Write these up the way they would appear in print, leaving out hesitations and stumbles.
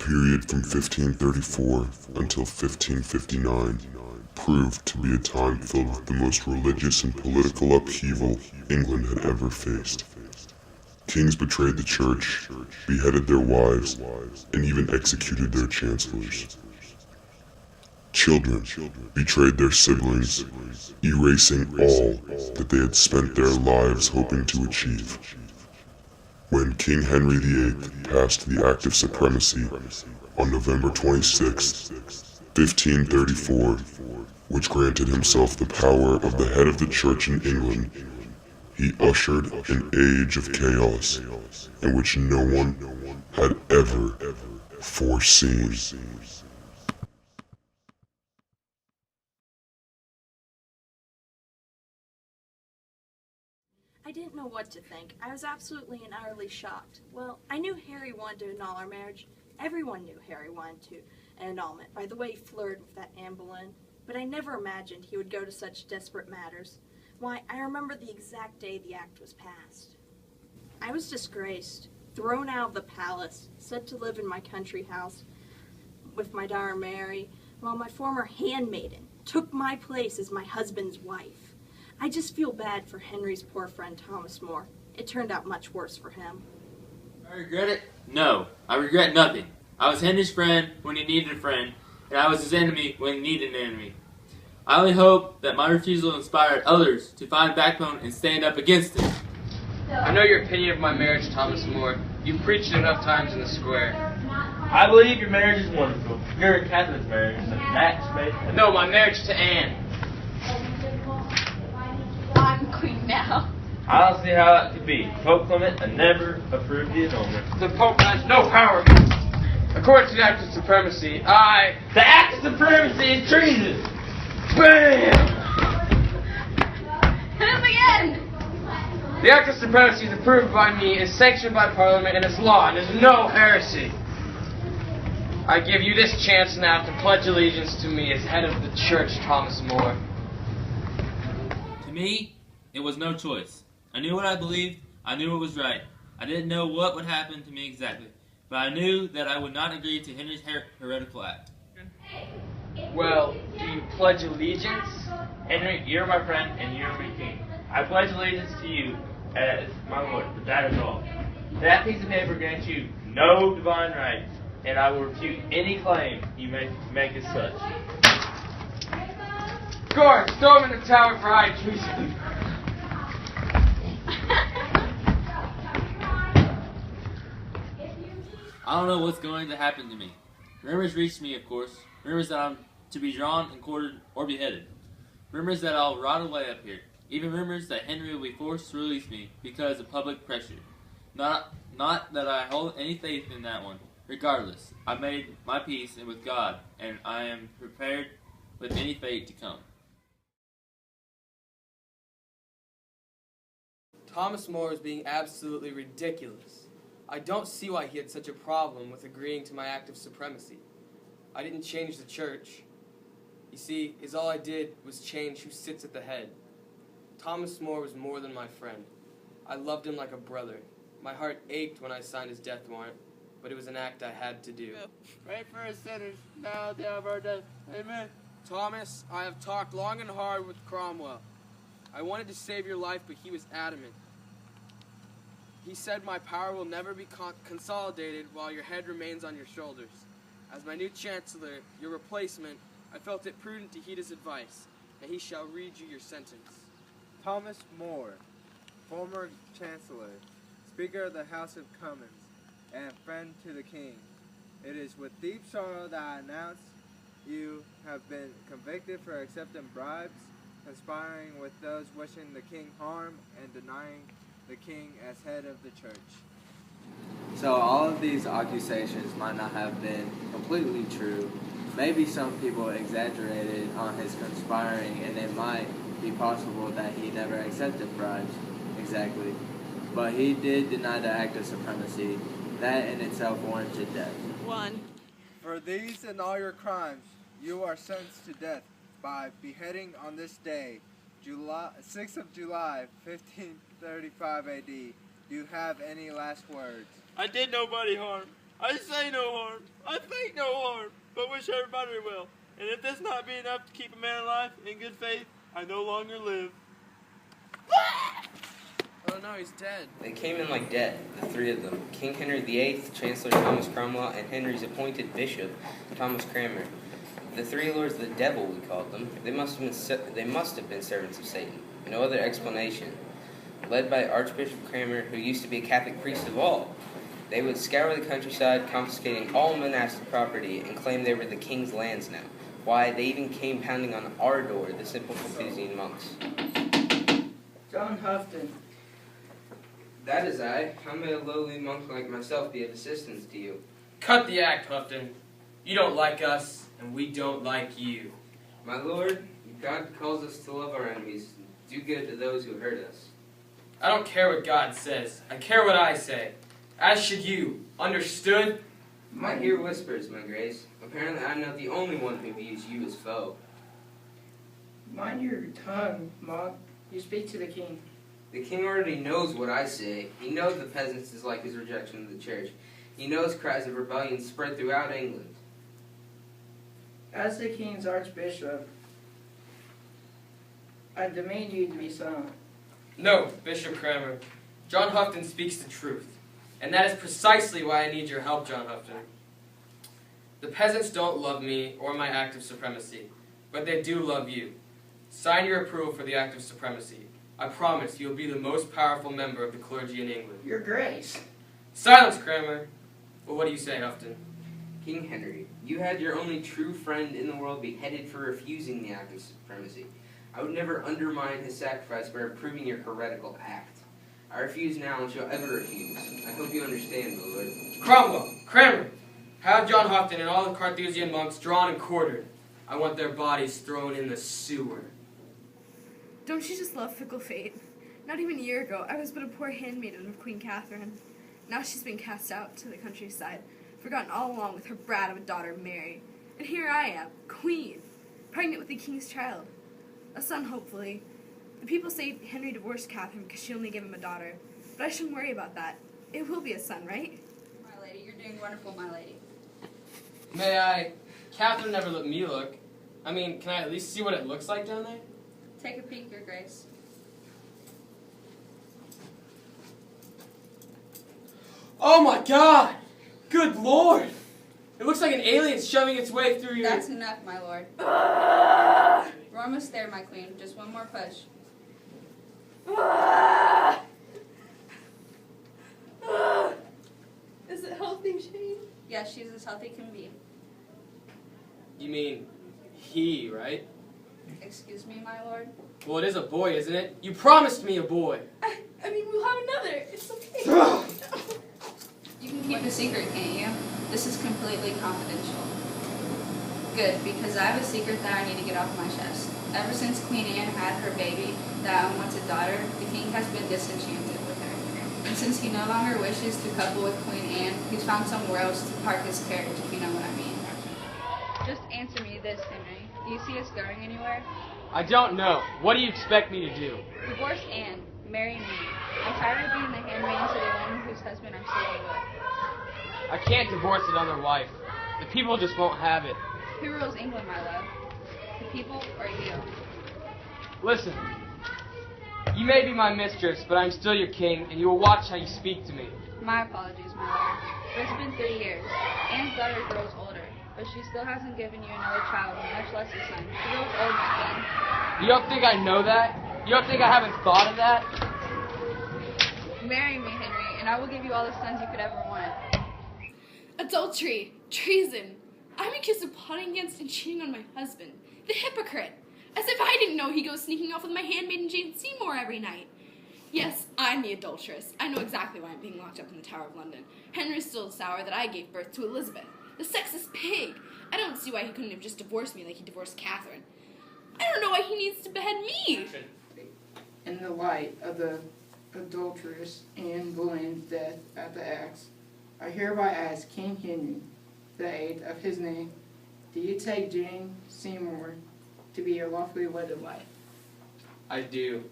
period from 1534 until 1559 proved to be a time filled with the most religious and political upheaval England had ever faced. Kings betrayed the church, beheaded their wives, and even executed their chancellors. Children betrayed their siblings, erasing all that they had spent their lives hoping to achieve. When King Henry VIII passed the Act of Supremacy on November 26, 1534, which granted himself the power of the head of the church in England, he ushered an age of chaos in which no one had ever foreseen. I didn't know what to think. I was absolutely and utterly shocked. Well, I knew Harry wanted to annul our marriage. Everyone knew Harry wanted to an annulment by the way he flirted with that Anne Boleyn. But I never imagined he would go to such desperate matters. Why, I remember the exact day the act was passed. I was disgraced, thrown out of the palace, set to live in my country house with my daughter Mary, while my former handmaiden took my place as my husband's wife. I just feel bad for Henry's poor friend Thomas More. It turned out much worse for him. I regret it? No, I regret nothing. I was Henry's friend when he needed a friend, and I was his enemy when he needed an enemy. I only hope that my refusal inspired others to find backbone and stand up against it. I know your opinion of my marriage, Thomas More. You preached it enough times in the square. I believe your marriage is wonderful. You're a Catholic's marriage, so that's basically... No, my marriage to Anne. I'm queen now. I don't see how that could be. Pope Clement never approved the annulment. The Pope has no power. According to the Act of Supremacy, The Act of Supremacy is treason! BAM! Hit him again! The Act of Supremacy is approved by me, is sanctioned by Parliament, and is law, and is no heresy. I give you this chance now to pledge allegiance to me as head of the church, Thomas More. To me, it was no choice. I knew what I believed. I knew what was right. I didn't know what would happen to me exactly, but I knew that I would not agree to Henry's heretical act. Well, do you pledge allegiance? Henry, you're my friend, and you're my king. I pledge allegiance to you as my lord, but that is all. That piece of paper grants you no divine rights, and I will refute any claim you may make as such. Guards, throw him in the tower for high treason. I don't know what's going to happen to me. Rumors reached me, of course. Rumors that I'm to be drawn and quartered or beheaded. Rumors that I'll rot away up here. Even rumors that Henry will be forced to release me because of public pressure. Not that I hold any faith in that one. Regardless, I made my peace with God, and I am prepared with any fate to come. Thomas More is being absolutely ridiculous. I don't see why he had such a problem with agreeing to my act of supremacy. I didn't change the church. You see, all I did was change who sits at the head. Thomas More was more than my friend. I loved him like a brother. My heart ached when I signed his death warrant, but it was an act I had to do. Pray for us sinners, now at the hour of our death. Amen. Thomas, I have talked long and hard with Cromwell. I wanted to save your life, but he was adamant. He said my power will never be consolidated while your head remains on your shoulders. As my new chancellor, your replacement, I felt it prudent to heed his advice, and he shall read you your sentence. Thomas More, former Chancellor, Speaker of the House of Commons, and friend to the King. It is with deep sorrow that I announce you have been convicted for accepting bribes, conspiring with those wishing the King harm, and denying the King as head of the church. So all of these accusations might not have been completely true. Maybe some people exaggerated on his conspiring, and it might be possible that he never accepted bribes exactly. But he did deny the act of supremacy. That in itself warranted death. 1. For these and all your crimes, you are sentenced to death by beheading on this day, 6th of July, 1535 AD. Do you have any last words? I did nobody harm. I say no harm. I think no harm, but wish everybody well. And if this not be enough to keep a man alive in good faith, I no longer live. Oh no, he's dead. They came in like death, the three of them. King Henry VIII, Chancellor Thomas Cromwell, and Henry's appointed bishop, Thomas Cranmer. The three lords of the devil, we called them. They must have been servants of Satan. No other explanation. Led by Archbishop Cranmer, who used to be a Catholic priest of all. They would scour the countryside, confiscating all monastic property, and claim they were the king's lands now. Why, they even came pounding on our door, the simple Carthusian monks. John Houghton. That is I. How may a lowly monk like myself be of assistance to you? Cut the act, Houghton. You don't like us, and we don't like you. My lord, God calls us to love our enemies, do good to those who hurt us. I don't care what God says. I care what I say. As should you. Understood? I hear whispers, my grace. Apparently I'm not the only one who views you as foe. Mind your tongue, monk. You speak to the king. The king already knows what I say. He knows the peasants dislike his rejection of the church. He knows cries of rebellion spread throughout England. As the king's archbishop, I demand you to be silent. No, Bishop Cranmer. John Houghton speaks the truth. And that is precisely why I need your help, John Houghton. The peasants don't love me or my act of supremacy, but they do love you. Sign your approval for the act of supremacy. I promise you'll be the most powerful member of the clergy in England. Your grace. Silence, Cranmer. Well, what do you say, Houghton? King Henry, you had your only true friend in the world beheaded for refusing the act of supremacy. I would never undermine his sacrifice by approving your heretical act. I refuse now and shall ever refuse. I hope you understand, my lord. Cromwell, Cranmer, have John Houghton and all the Carthusian monks drawn and quartered. I want their bodies thrown in the sewer. Don't you just love fickle fate? Not even a year ago, I was but a poor handmaiden of Queen Catherine. Now she's been cast out to the countryside, forgotten all along with her brat of a daughter, Mary. And here I am, queen, pregnant with the king's child. A son, hopefully. The people say Henry divorced Catherine because she only gave him a daughter. But I shouldn't worry about that. It will be a son, right? My lady, you're doing wonderful, my lady. May I? Catherine never let me look. I mean, can I at least see what it looks like down there? Take a peek, your grace. Oh my god! Good lord! It looks like an alien shoving its way through your... That's enough, my lord. We're almost there, my queen. Just one more push. Is it healthy, Shane? Yes, she's as healthy can be. You mean he, right? Excuse me, my lord? Well, it is a boy, isn't it? You promised me a boy! I mean, we'll have another. It's okay. You can keep a secret, can't you? This is completely confidential. Good, because I have a secret that I need to get off my chest. Ever since Queen Anne had her baby, that unwanted daughter, the king has been disenchanted with her. And since he no longer wishes to couple with Queen Anne, he's found somewhere else to park his carriage, if you know what I mean. Just answer me this, Henry. Do you see us going anywhere? I don't know. What do you expect me to do? Divorce Anne. Marry me. I'm tired of being the handmaiden to the woman whose husband I'm sleeping with. I can't divorce another wife. The people just won't have it. Who rules England, my love? The people or you? Listen. You may be my mistress, but I'm still your king, and you will watch how you speak to me. My apologies, my lord. But it's been 3 years. Anne's daughter grows older, but she still hasn't given you another child, much less a son. She grows old, my son. You don't think I know that? You don't think I haven't thought of that? Marry me, Henry, and I will give you all the sons you could ever want. Adultery, treason. I'm accused of plotting against and cheating on my husband. The hypocrite. As if I didn't know he goes sneaking off with my handmaiden Jane Seymour every night. Yes, I'm the adulteress. I know exactly why I'm being locked up in the Tower of London. Henry's still sour that I gave birth to Elizabeth. The sexist pig. I don't see why he couldn't have just divorced me like he divorced Catherine. I don't know why he needs to behead me. In the light of the adulteress Anne Boleyn's death at the axe, I hereby ask King Henry VIII of his name, do you take Jane Seymour to be your lawfully wedded wife? I do.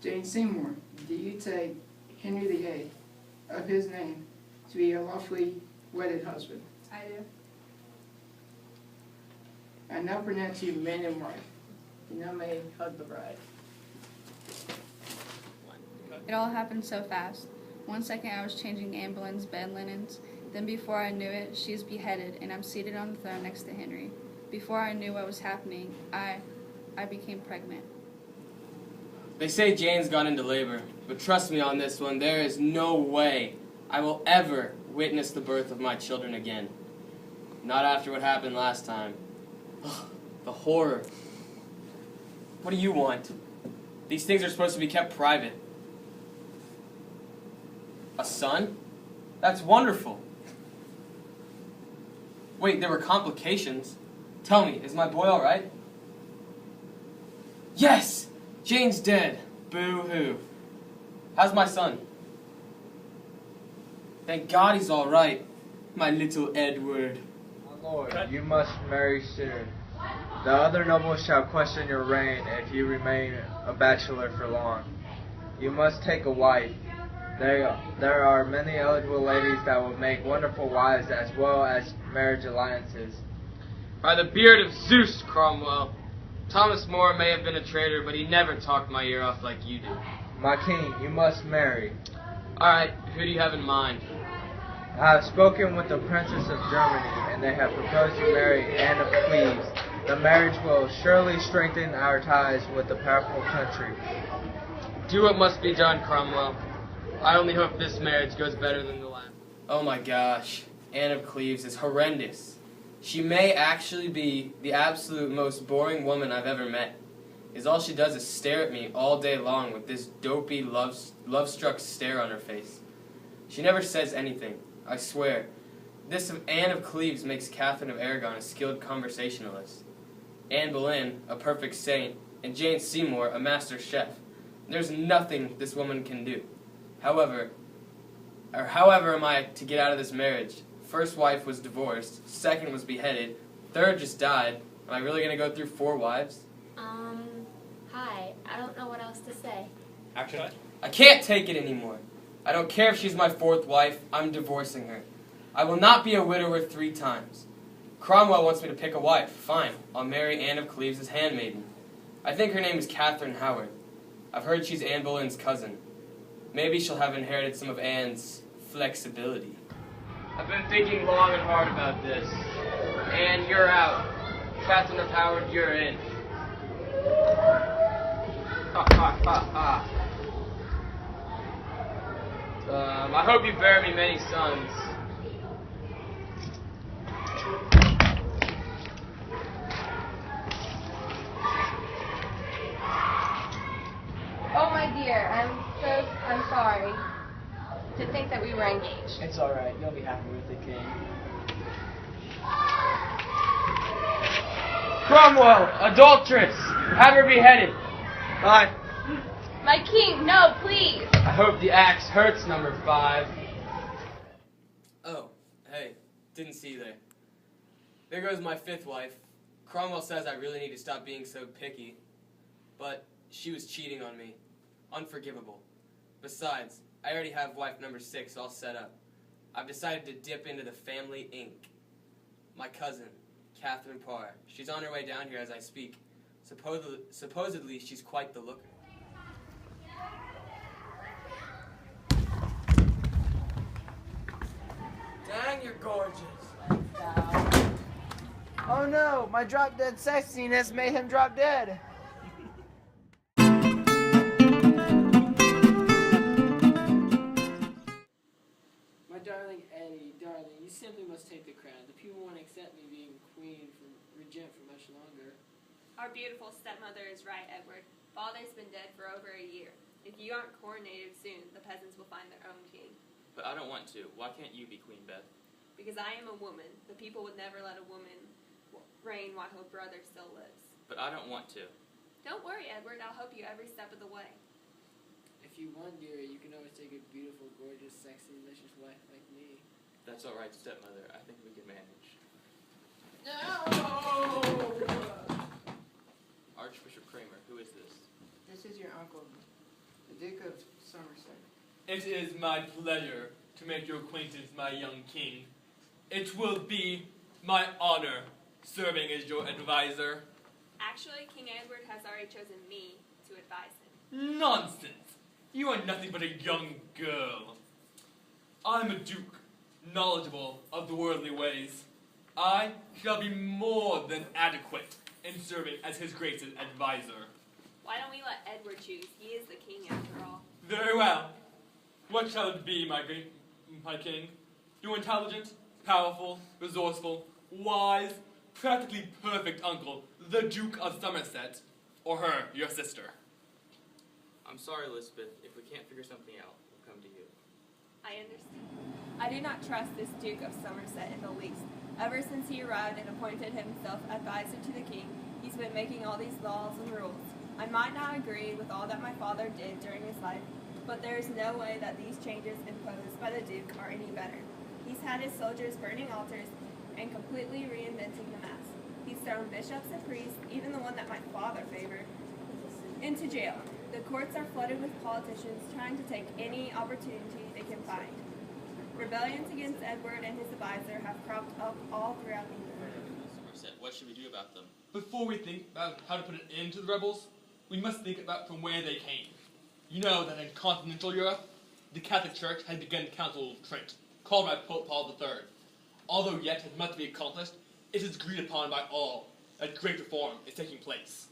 Jane Seymour, do you take Henry VIII of his name to be your lawfully wedded husband. I do. I now pronounce you man and wife. You now may hug the bride. It all happened so fast. 1 second I was changing Anne Boleyn's bed linens. Then before I knew it, she's beheaded and I'm seated on the throne next to Henry. Before I knew what was happening, I became pregnant. They say Jane's gone into labor, but trust me on this one, there is no way I will ever witness the birth of my children again. Not after what happened last time. Ugh, the horror. What do you want? These things are supposed to be kept private. A son? That's wonderful. Wait, there were complications. Tell me, is my boy alright? Yes! Jane's dead. Boo-hoo. How's my son? Thank God he's alright. My little Edward. My lord, you must marry soon. The other nobles shall question your reign if you remain a bachelor for long. You must take a wife. There are many eligible ladies that will make wonderful wives as well as marriage alliances. By the beard of Zeus, Cromwell. Thomas More may have been a traitor, but he never talked my ear off like you do. My king, you must marry. Alright, who do you have in mind? I have spoken with the Princess of Germany, and they have proposed to marry Anne of Cleves. The marriage will surely strengthen our ties with the powerful country. Do what must be done, Cromwell. I only hope this marriage goes better than the last. Oh my gosh, Anne of Cleves is horrendous. She may actually be the absolute most boring woman I've ever met. All she does is stare at me all day long with this dopey, love-struck stare on her face. She never says anything, I swear. This of Anne of Cleves makes Catherine of Aragon a skilled conversationalist. Anne Boleyn, a perfect saint, and Jane Seymour, a master chef. There's nothing this woman can do. However am I to get out of this marriage? First wife was divorced, second was beheaded, third just died. Am I really going to go through 4 wives? Hi. I don't know what else to say. Actually, I can't take it anymore. I don't care if she's my 4th wife, I'm divorcing her. I will not be a widower 3 times. Cromwell wants me to pick a wife. Fine, I'll marry Anne of Cleves' handmaiden. I think her name is Catherine Howard. I've heard she's Anne Boleyn's cousin. Maybe she'll have inherited some of Anne's flexibility. I've been thinking long and hard about this. Anne, you're out. Catherine of Howard, you're in. Ha ha ha ha. I hope you bear me many sons. Oh, my dear, I'm sorry to think that we were engaged. It's alright, you'll be happy with the king. Cromwell, adulteress! Have her beheaded! Bye. My king, no, please! I hope the axe hurts, number 5. Oh, hey, didn't see you there. There goes my 5th wife. Cromwell says I really need to stop being so picky. But she was cheating on me. Unforgivable. Besides, I already have wife number 6 all set up. I've decided to dip into the family ink. My cousin, Catherine Parr. She's on her way down here as I speak. Supposedly she's quite the looker. Dang, you're gorgeous. Oh no, my drop-dead sexiness made him drop dead. My darling Eddie, darling, you simply must take the crown. The people won't accept me being queen regent for much longer. Our beautiful stepmother is right, Edward. Father's been dead for over a year. If you aren't coronated soon, the peasants will find their own king. But I don't want to. Why can't you be Queen Beth? Because I am a woman. The people would never let a woman reign while her brother still lives. But I don't want to. Don't worry, Edward. I'll help you every step of the way. If you want, dearie, you can always take a beautiful, gorgeous, sexy, delicious wife like me. That's all right, stepmother. I think we can manage. No! Archbishop Kramer, who is this? This is your uncle, the Duke of Somerset. It is my pleasure. to make your acquaintance, my young king. It will be my honor serving as your advisor. Actually, King Edward has already chosen me to advise him. Nonsense! You are nothing but a young girl. I'm a duke, knowledgeable of the worldly ways. I shall be more than adequate in serving as his grace's advisor. Why don't we let Edward choose? He is the king after all. Very well. What shall it be, my king? Your intelligent, powerful, resourceful, wise, practically perfect uncle, the Duke of Somerset, or her, your sister? I'm sorry, Elizabeth. If we can't figure something out, we'll come to you. I understand. I do not trust this Duke of Somerset in the least. Ever since he arrived and appointed himself advisor to the king, he's been making all these laws and rules. I might not agree with all that my father did during his life, but there is no way that these changes imposed by the Duke are any better. He's had his soldiers burning altars and completely reinventing the Mass. He's thrown bishops and priests, even the one that my father favored, into jail. The courts are flooded with politicians trying to take any opportunity they can find. Rebellions against Edward and his advisor have cropped up all throughout England. Somerset, what should we do about them? Before we think about how to put an end to the rebels, we must think about from where they came. You know that in continental Europe, the Catholic Church had begun the Council of Trent, called by Pope Paul III. Although yet has much to be accomplished, it is agreed upon by all that great reform is taking place.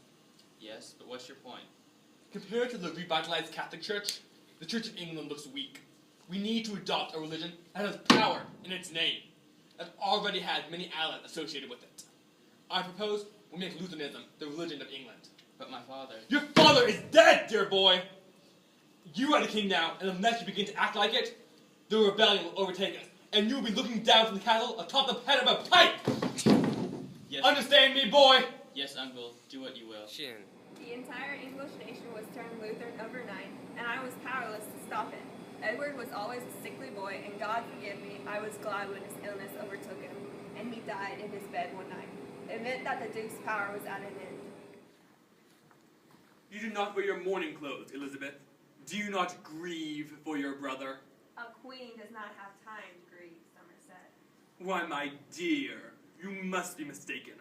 Yes, but what's your point? Compared to the revitalized Catholic Church, the Church of England looks weak. We need to adopt a religion that has power in its name, that already has many allies associated with it. I propose we make Lutheranism the religion of England. But my father... Your father is dead, dear boy! You are the king now, and unless you begin to act like it, the rebellion will overtake us, and you will be looking down from the castle atop the head of a pipe! Yes. Understand me, boy? Yes, uncle. Do what you will. The entire English nation was turned Lutheran overnight, and I was powerless to stop it. Edward was always a sickly boy, and God forgive me, I was glad when his illness overtook him, and he died in his bed one night. It meant that the Duke's power was at an end. You do not wear your mourning clothes, Elizabeth. Do you not grieve for your brother? A queen does not have time to grieve, Somerset. Why, my dear, you must be mistaken.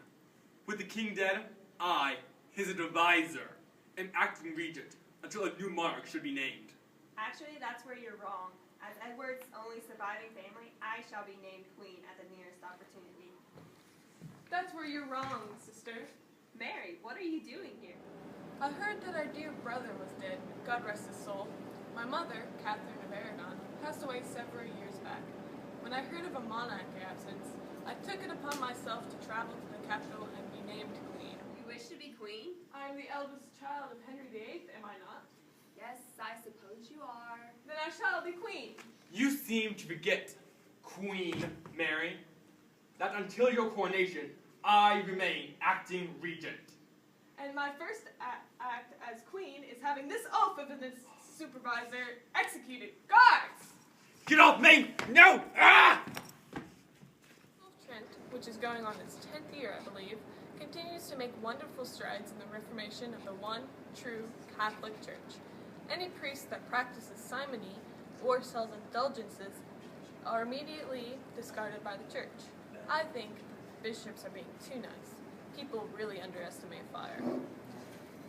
With the king dead, I, his advisor, am acting regent until a new monarch should be named. Actually, that's where you're wrong. As Edward's only surviving family, I shall be named queen at the nearest opportunity. That's where you're wrong, sister. Mary, what are you doing here? I heard that our dear brother was dead, God rest his soul. My mother, Catherine of Aragon, passed away several years back. When I heard of a monarch absence, I took it upon myself to travel to the capital and be named queen. You wish to be queen? I am the eldest child of Henry VIII, am I not? Yes, I suppose you are. Then I shall be queen. You seem to forget, Queen Mary, that until your coronation, I remain acting regent. And my first act as queen is having this oath of this supervisor executed. Guards! Get off me! No! Ah! Trent, which is going on its 10th year, I believe, continues to make wonderful strides in the reformation of the one true Catholic Church. Any priest that practices simony or sells indulgences are immediately discarded by the church. I think bishops are being too nice. People really underestimate fire.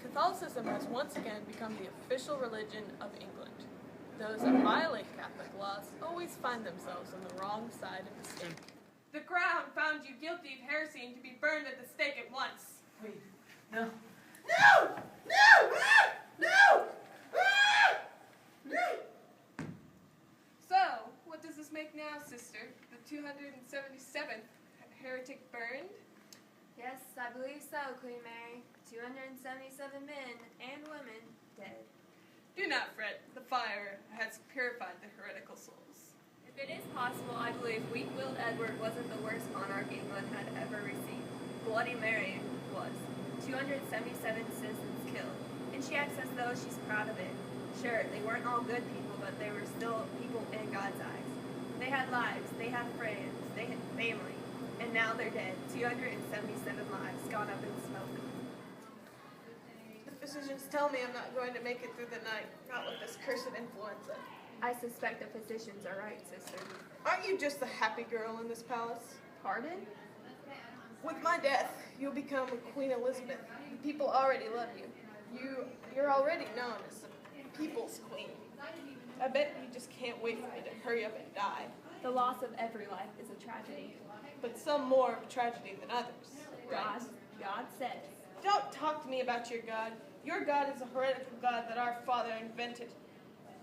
Catholicism has once again become the official religion of England. Those that violate Catholic laws always find themselves on the wrong side of the stake. The crown found you guilty of heresy and to be burned at the stake at once. Wait, no. No! No! No! So, what does this make now, sister? The 277th heretic burned? Yes, I believe so, Queen Mary. 277 men and women dead. Do not fret. The fire has purified the heretical souls. If it is possible, I believe weak-willed Edward wasn't the worst monarch England had ever received. Bloody Mary was. 277 citizens killed, and she acts as though she's proud of it. Sure, they weren't all good people, but they were still people in God's eyes. They had lives, they had friends, they had family, and now they're dead. 277 lives gone up in smoke. The physicians tell me I'm not going to make it through the night, not with this cursed influenza. I suspect the physicians are right, sister. Aren't you just the happy girl in this palace? Pardon? With my death, you'll become Queen Elizabeth. People already love you. You're already known as the people's queen. I bet you just can't wait for me to hurry up and die. The loss of every life is a tragedy. But some more of a tragedy than others. God says. Don't talk to me about your God. Your God is a heretical God that our father invented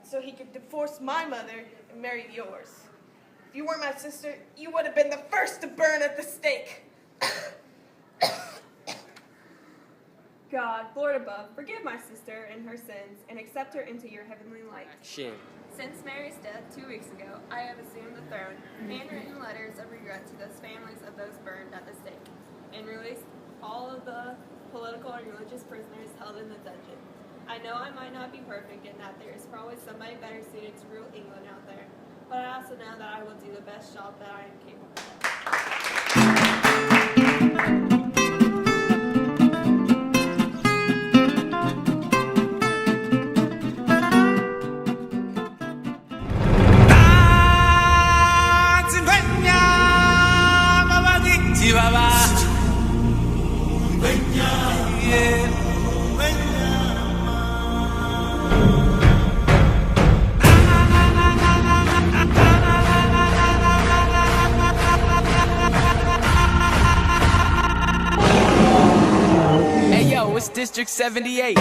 so he could divorce my mother and marry yours. If you weren't my sister, you would have been the first to burn at the stake. God, Lord above, forgive my sister and her sins, and accept her into your heavenly light. Action. Since Mary's death 2 weeks ago, I have assumed the throne, handwritten letters of regret to those families of those burned at the stake, and released all of the political and religious prisoners held in the dungeon. I know I might not be perfect and that there is probably somebody better suited to rule England out there, but I also know that I will do the best job that I am capable of. Hey yo, it's District 78.